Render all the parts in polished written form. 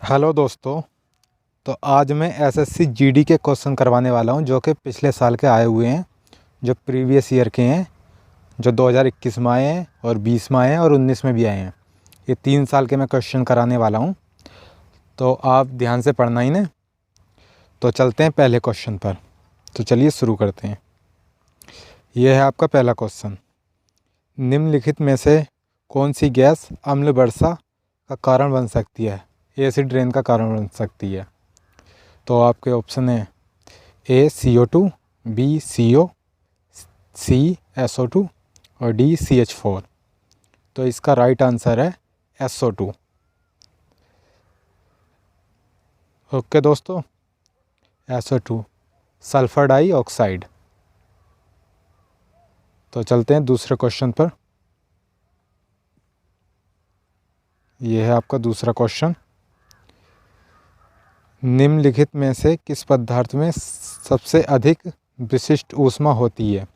Hello दोस्तों। तो आज मैं एसएससी जीडी के क्वेश्चन करवाने वाला हूं जो कि पिछले साल के आए हुए हैं, जो प्रीवियस ईयर के हैं, जो 2021 में आए हैं और 20 में आए हैं और 19 में भी आए हैं। ये 3 साल के मैं क्वेश्चन कराने वाला हूं, तो आप ध्यान से पढ़ना इन्हें। तो चलते हैं पहले क्वेश्चन पर। तो चलिए शुरू करते हैं। यह है आपका पहला क्वेश्चन। निम्नलिखित में से कौन सी गैस अम्ल वर्षा का कारण बन सकती है, एसिड रेन का कारण बन सकती है? तो आपके ऑप्शन है ए CO2, बी CO, सी SO2 और डी CH4। तो इसका राइट आंसर है SO2। ओके दोस्तों, SO2 सल्फर डाइऑक्साइड। तो चलते हैं दूसरे क्वेश्चन पर। यह है आपका दूसरा क्वेश्चन। निम्नलिखित में से किस पदार्थ में सबसे अधिक विशिष्ट ऊष्मा होती है?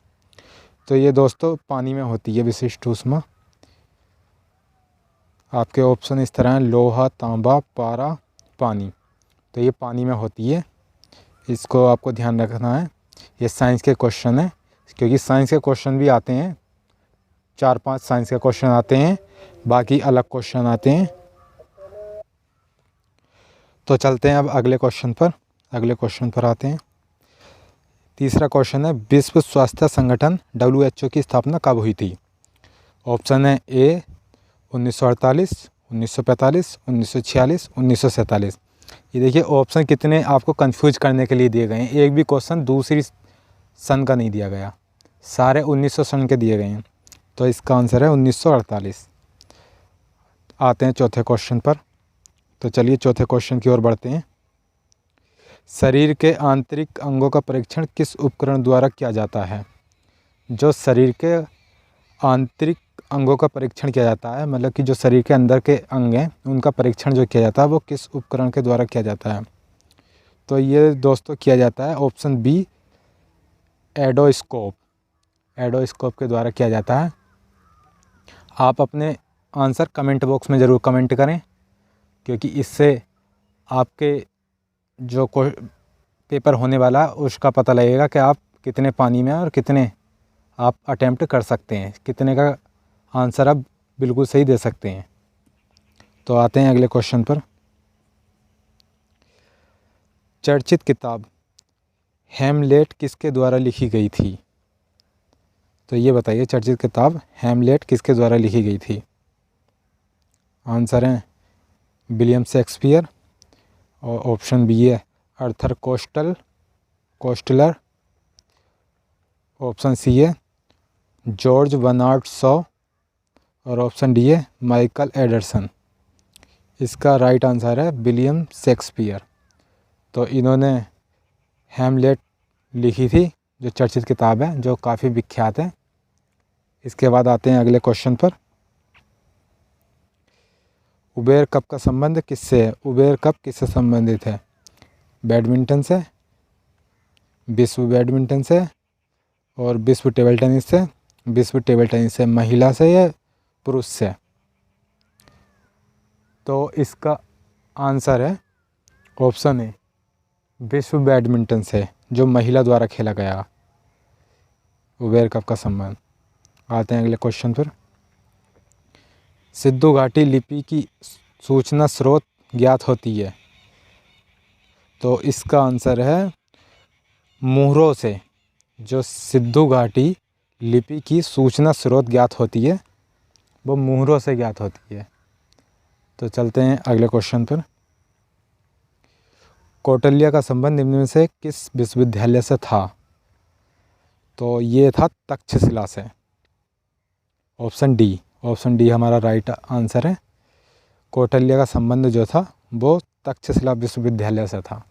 तो ये दोस्तों पानी में होती है विशिष्ट ऊष्मा। आपके ऑप्शन इस तरह हैं: लोहा, तांबा, पारा, पानी। तो ये पानी में होती है, इसको आपको ध्यान रखना है। ये साइंस के क्वेश्चन है, क्योंकि साइंस के क्वेश्चन भी आते हैं, 4-5 साइंस के क्वेश्चन आते हैं, बाकी अलग क्वेश्चन आते हैं। तो चलते हैं अब अगले क्वेश्चन पर आते हैं। तीसरा क्वेश्चन है, विश्व स्वास्थ्य संगठन WHO की स्थापना कब हुई थी? ऑप्शन है ए 1948, 1945, 1946, 1947। ये देखिए ऑप्शन कितने आपको कंफ्यूज करने के लिए दिए गए हैं। एक भी क्वेश्चन दूसरी सन का नहीं दिया गया, सारे 1900 सन के दिए गए हैं। तो इसका आंसर है 1948। आते हैं चौथे क्वेश्चन पर। तो चलिए चौथे क्वेश्चन की ओर बढ़ते हैं। शरीर के आंतरिक अंगों का परीक्षण किस उपकरण द्वारा किया जाता है? जो शरीर के आंतरिक अंगों का परीक्षण किया जाता है, मतलब कि जो शरीर के अंदर के अंग हैं उनका परीक्षण जो किया जाता है वो किस उपकरण के द्वारा किया जाता है? तो ये दोस्तों किया जाता है ऑप्शन बी एडोस्कोप। एडोस्कोप के द्वारा किया जाता है। आप अपने आंसर कमेंट बॉक्स में ज़रूर कमेंट करें, क्योंकि इससे आपके जो पेपर होने वाला उसका पता लगेगा कि आप कितने पानी में और कितने आप अटेम्प्ट कर सकते हैं, कितने का आंसर आप बिल्कुल सही दे सकते हैं। तो आते हैं अगले क्वेश्चन पर। चर्चित किताब हैमलेट किसके द्वारा लिखी गई थी? तो ये बताइए, चर्चित किताब हैमलेट किसके द्वारा लिखी गई थी? आंसर है विलियम शेक्सपियर, और ऑप्शन बी है आर्थर कोस्टलर, ऑप्शन सी है जॉर्ज बर्नार्ड शॉ, और ऑप्शन डी है माइकल एंडरसन। इसका राइट आंसर है विलियम शेक्सपियर। तो इन्होंने हैमलेट लिखी थी, जो चर्चित किताब है, जो काफ़ी विख्यात है। इसके बाद आते हैं अगले क्वेश्चन पर। उबेर कप का संबंध किससे है? उबेर कप किससे संबंधित है? बैडमिंटन से, विश्व बैडमिंटन से, और विश्व टेबल टेनिस से, विश्व टेबल टेनिस से महिला से या पुरुष से? तो इसका आंसर है ऑप्शन ए विश्व बैडमिंटन से, जो महिला द्वारा खेला गया उबेर कप का संबंध। आते हैं अगले क्वेश्चन पर। सिंधु घाटी लिपि की सूचना स्रोत ज्ञात होती है? तो इसका आंसर है मुहरों से। जो सिंधु घाटी लिपि की सूचना स्रोत ज्ञात होती है वो मुहरों से ज्ञात होती है। तो चलते हैं अगले क्वेश्चन पर। कौटिल्य का संबंध निम्न में से किस विश्वविद्यालय से था? तो ये था तक्षशिला से। ऑप्शन डी हमारा राइट आंसर है। कौटिल्य का संबंध जो था वो तक्षशिला विश्वविद्यालय से था।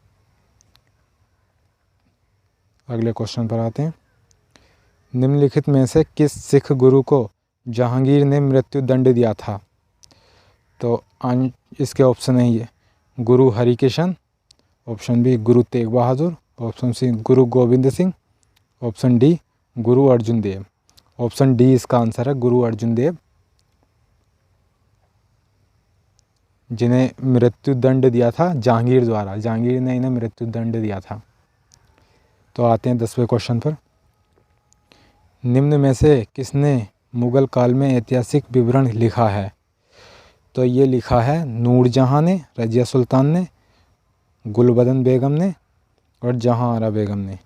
अगले क्वेश्चन पर आते हैं। निम्नलिखित में से किस सिख गुरु को जहांगीर ने मृत्यु दंड दिया था? तो इसके ऑप्शन है ये गुरु Harikishan, option B Guru Tegh Bahadur, option C गुरु गोविंद सिंह, ऑप्शन डी गुरु अर्जुन देव। ऑप्शन डी इसका आंसर है गुरु अर्जुन देव। जिन्हें मृत्यु दंड दिया था जहांगीर द्वारा, जहांगीर ने इन्हें मृत्यु दंड दिया था। तो आते हैं 10वें क्वेश्चन पर। निम्न में से किसने मुग़ल काल में ऐतिहासिक विवरण लिखा है? तो ये लिखा है नूरजहाँ ने, रज़िया सुल्तान ने, गुलबदन बेगम ने और जहाँ आरा बेगम ने।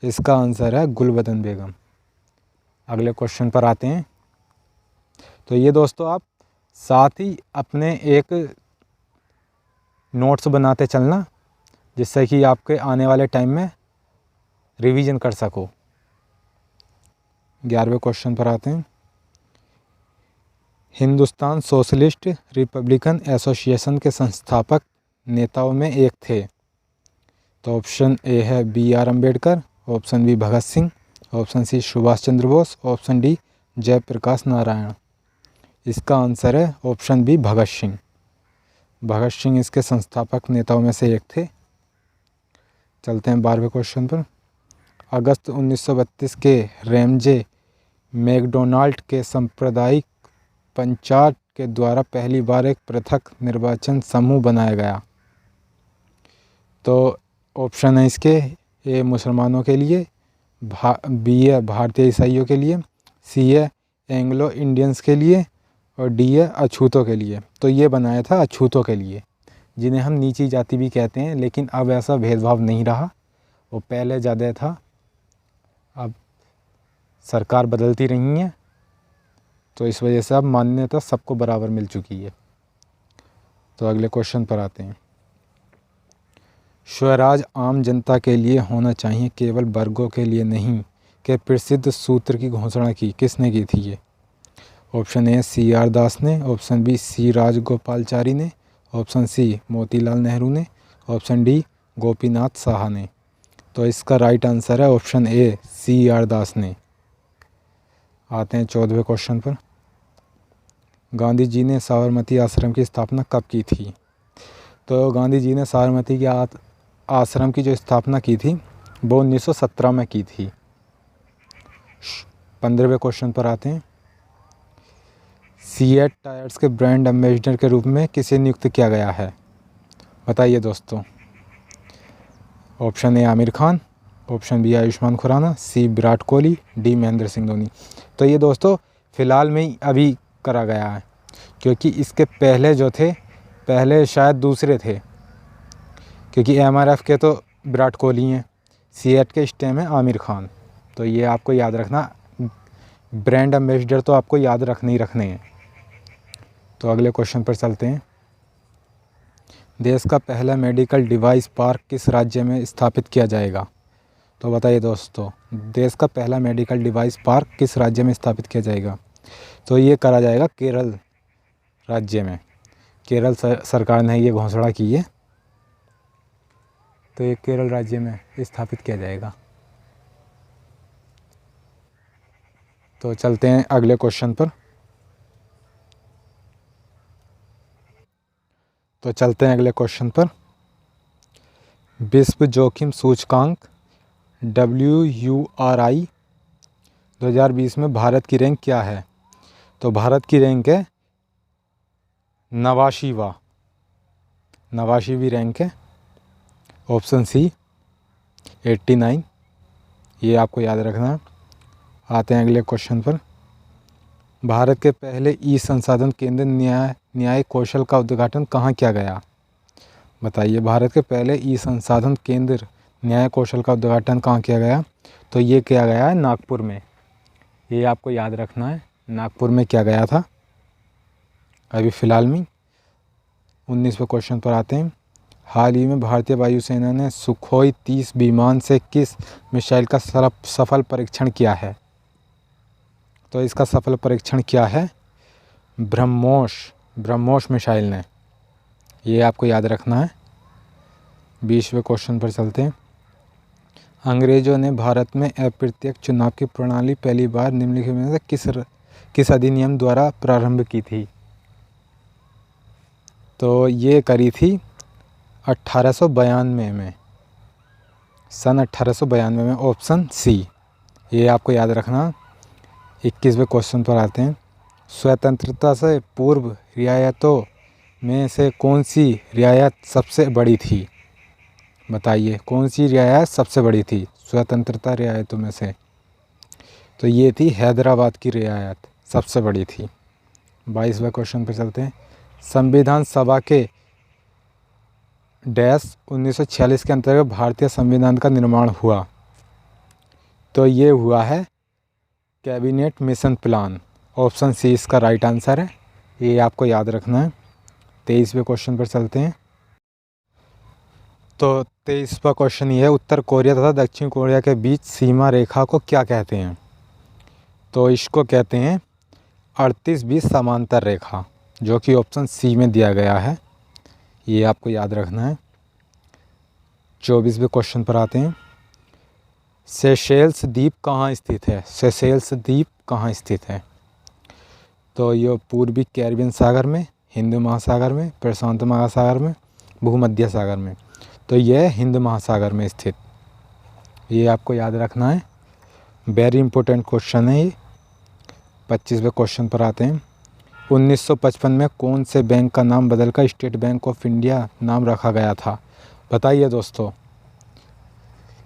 इसका आंसर है गुलबदन बेगम। अगले क्वेश्चन पर आते हैं। तो ये दोस्तों आप साथ ही अपने एक नोट्स बनाते चलना, जिससे कि आपके आने वाले टाइम में रिवीजन कर सको। 11वें क्वेश्चन पर आते हैं। हिंदुस्तान सोशलिस्ट रिपब्लिकन एसोसिएशन के संस्थापक नेताओं में एक थे। तो ऑप्शन ए है B.R. Ambedkar, option B Bhagat Singh, option C Subhash Chandra Bose, option D Jayaprakash Narayan. इसका आंसर है ऑप्शन बी भगत सिंह। भगत सिंह इसके संस्थापक नेताओं में से एक थे। चलते हैं 12वें क्वेश्चन पर। अगस्त 1932 के रैमजे मैकडोनाल्ड के सांप्रदायिक पंचायत के द्वारा पहली बार एक पृथक निर्वाचन समूह बनाया गया। तो ऑप्शन है इसके ए मुसलमानों के लिए, बी है भारतीय ईसाइयों के लिए, सी है एंग्लो इंडियंस के लिए और डी है अछूतों के लिए। तो ये बनाया था अछूतों के लिए, जिन्हें हम नीची जाति भी कहते हैं, लेकिन अब ऐसा भेदभाव नहीं रहा, वो पहले ज़्यादा था। अब सरकार बदलती रही है, तो इस वजह से अब मान्यता सबको बराबर मिल चुकी है। तो अगले क्वेश्चन पर आते हैं। स्वराज आम जनता के लिए होना चाहिए, केवल वर्गों के लिए नहीं, के प्रसिद्ध सूत्र की घोषणा की किसने की थी ये? Option A C.R. दास ने, ऑप्शन बी C. राजगोपालचारी ने, ऑप्शन सी मोतीलाल नेहरू ने, ऑप्शन डी गोपीनाथ साहा ने। तो इसका राइट आंसर है ऑप्शन ए C.R. दास ने। आते हैं 14वें क्वेश्चन पर। गांधी जी ने साबरमती आश्रम की स्थापना कब की थी? तो गांधी जी ने साबरमती के आश्रम की जो स्थापना की थी वो 1917 में की थी। 15वें क्वेश्चन पर आते हैं। सीएट टायर्स के ब्रांड एम्बेसडर के रूप में किसे नियुक्त किया गया है? बताइए दोस्तों। Option A Aamir Khan, option B Ayushmann Khurrana, C Virat Kohli, D Mahendra Singh Dhoni. तो ये दोस्तों फ़िलहाल में ही अभी करा गया है, क्योंकि इसके पहले जो थे, पहले शायद दूसरे थे, क्योंकि एमआरएफ के तो विराट कोहली हैं, सीएट के इस टाइम है आमिर खान। तो ये आपको याद रखना, ब्रांड एम्बेसडर तो आपको याद रखने ही रखने हैं। तो अगले क्वेश्चन पर चलते हैं। देश का पहला मेडिकल डिवाइस पार्क किस राज्य में स्थापित किया जाएगा? तो बताइए दोस्तों, देश का पहला मेडिकल डिवाइस पार्क किस राज्य में स्थापित किया जाएगा? तो ये करा जाएगा केरल राज्य में। केरल सरकार ने ये घोषणा की है, तो ये केरल राज्य में स्थापित किया जाएगा। तो चलते हैं अगले क्वेश्चन पर। विश्व जोखिम सूचकांक WURI 2020 में भारत की रैंक क्या है? तो भारत की रैंक है 89वीं रैंक है। ऑप्शन सी 89, ये आपको याद रखना। आते हैं अगले क्वेश्चन पर। भारत के पहले ई संसाधन केंद्र न्याय कौशल का उद्घाटन कहाँ किया गया? बताइए, भारत के पहले ई संसाधन केंद्र न्याय कौशल का उद्घाटन कहाँ किया गया? तो ये किया गया है नागपुर में। ये आपको याद रखना है, नागपुर में किया गया था अभी फ़िलहाल में। 19वें क्वेश्चन पर आते हैं। हाल ही में भारतीय वायुसेना ने सुखोई 30 विमान से किस मिसाइल का सफल परीक्षण किया है? तो इसका सफल परीक्षण किया है ब्रह्मोस मिसाइल ने। ये आपको याद रखना है। 20वें क्वेश्चन पर चलते हैं। अंग्रेज़ों ने भारत में अप्रत्यक्ष चुनाव की प्रणाली पहली बार निम्नलिखित में से किस अधिनियम द्वारा प्रारंभ की थी? तो ये करी थी 1892 में, सन 1892 में। ऑप्शन सी, ये आपको याद रखना। 21वें क्वेश्चन पर आते हैं। स्वतंत्रता से पूर्व रियायतों में से कौन सी रियायत सबसे बड़ी थी? बताइए कौन सी रियायत सबसे बड़ी थी स्वतंत्रता रियायतों में से? तो ये थी हैदराबाद की रियायत सबसे बड़ी थी। 22वें क्वेश्चन पर चलते हैं। संविधान सभा के डैश 1946 के अंतर्गत भारतीय संविधान का निर्माण हुआ। तो ये हुआ है cabinet mission plan. Option C इसका राइट आंसर है, ये आपको याद रखना है। 23वें क्वेश्चन पर चलते हैं। तो 23वां क्वेश्चन ये है, उत्तर कोरिया तथा दक्षिण कोरिया के बीच सीमा रेखा को क्या कहते हैं? तो इसको कहते हैं 38-20 समांतर रेखा, जो कि ऑप्शन सी में दिया गया है, ये आपको याद रखना है। 24वें क्वेश्चन पर आते हैं। सेशेल्स द्वीप कहाँ स्थित है? सेशेल्स द्वीप कहाँ स्थित है? तो ये पूर्वी कैरिबियन सागर में, हिंद महासागर में, प्रशांत महासागर में, भूमध्य सागर में। तो यह हिंद महासागर में स्थित, ये आपको याद रखना है। वेरी इंपॉर्टेंट क्वेश्चन है ये। 25वें क्वेश्चन पर आते हैं। 1955 में कौन से बैंक का नाम बदलकर स्टेट बैंक ऑफ इंडिया नाम रखा गया था? बताइए दोस्तों,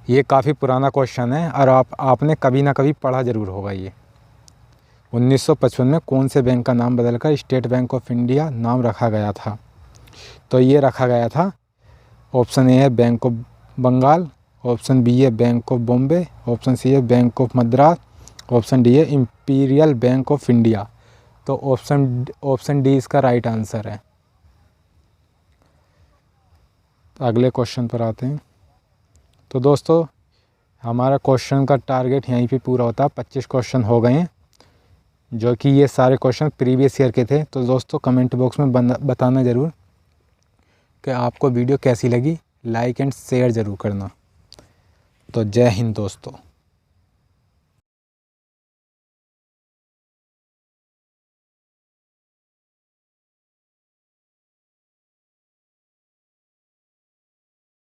ये काफ़ी पुराना क्वेश्चन है और आपने कभी ना कभी पढ़ा ज़रूर होगा ये। 1955 में कौन से बैंक का नाम बदलकर स्टेट बैंक ऑफ इंडिया नाम रखा गया था? तो ये रखा गया था, ऑप्शन ए है bank of Bengal, option B है bank of Bombay, option C है bank of Madras, option D है इंपीरियल बैंक ऑफ इंडिया। तो ऑप्शन डी इसका राइट आंसर है। तो अगले क्वेश्चन पर आते हैं। तो दोस्तों हमारा क्वेश्चन का टारगेट यहीं पे पूरा होता है। 25 क्वेश्चन हो गए हैं, जो कि ये सारे क्वेश्चन प्रीवियस ईयर के थे। तो दोस्तों कमेंट बॉक्स में बताना ज़रूर कि आपको वीडियो कैसी लगी। लाइक एंड शेयर ज़रूर करना। तो जय हिंद दोस्तों।